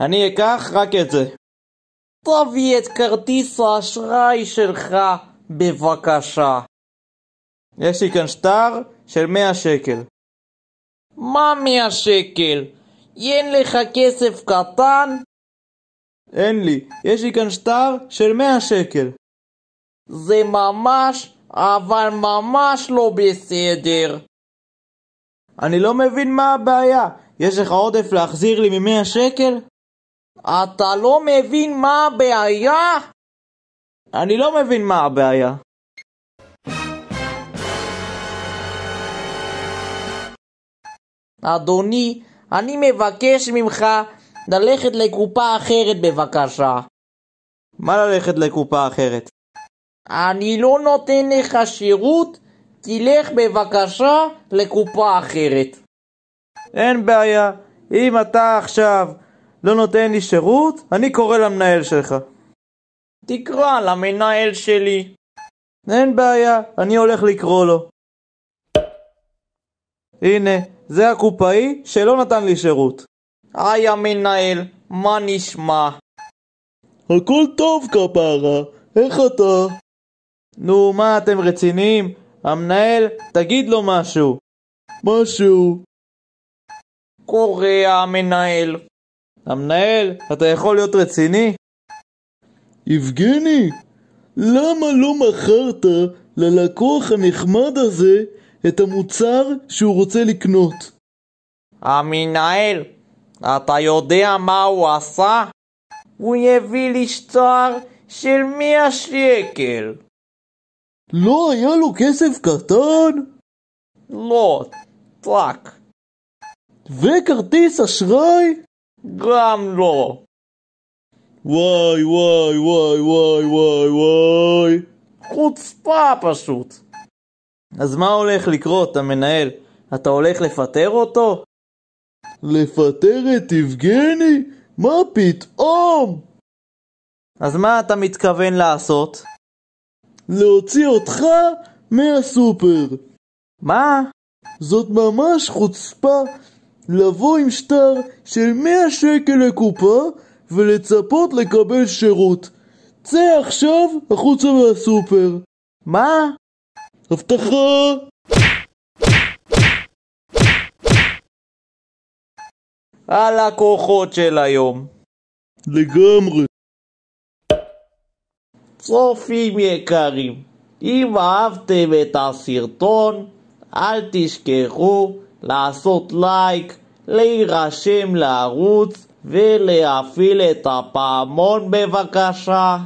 אני אקח רק את זה. תביא את כרטיס האשראי שלך, בבקשה. יש לי כאן שטר של 100 שקל. מה 100 שקל? אין לך כסף קטן? אין לי, יש לי כאן שטר של 100 שקל. זה ממש, אבל ממש לא בסדר. אני לא מבין מה הבעיה. יש לך עודף להחזיר לי מ100 שקל? אתה לא מבין מה הבעיה? אני לא מבין מה הבעיה. אדוני, אני מבקש ממך ללכת לקופה אחרת בבקשה. מה ללכת לקופה אחרת? אני לא נותן לך שירות, תלך בבקשה לקופה אחרת. אין בעיה. אם אתה עכשיו לא נותן לי שירות, אני קורא למנהל שלך. תקרא למנהל שלי. אין בעיה, אני הולך לקרוא לו. הנה, זה הקופאי שלא נתן לי שירות. היי המנהל, מה נשמע? הכל טוב כפרה, איך אתה? נו, מה אתם רציניים? המנהל, תגיד לו משהו. משהו. קורא המנהל. המנהל, אתה יכול להיות רציני? יבגני, למה לא מכרת ללקוח הנחמד הזה את המוצר שהוא רוצה לקנות? המנהל, אתה יודע מה הוא עשה? הוא הביא לי שטר של 100 שקל. לא היה לו כסף קטן? לא, טק. וכרטיס אשראי? גם לא. וואי וואי וואי וואי וואי וואי. חוצפה פשוט. אז מה הולך לקרות, המנהל? אתה הולך לפטר אותו? לפטר את יבגני? מה פתאום? אז מה אתה מתכוון לעשות? להוציא אותך מהסופר. מה? זאת ממש חוצפה לבוא עם שטר של 100 שקל לקופה ולצפות לקבל שירות. צא עכשיו החוצה מהסופר. מה? הבטחה. הלקוחות של היום. לגמרי. צופים יקרים, אם אהבתם את הסרטון, אל תשכחו לעשות לייק, להירשם לערוץ ולהפעיל את הפעמון בבקשה.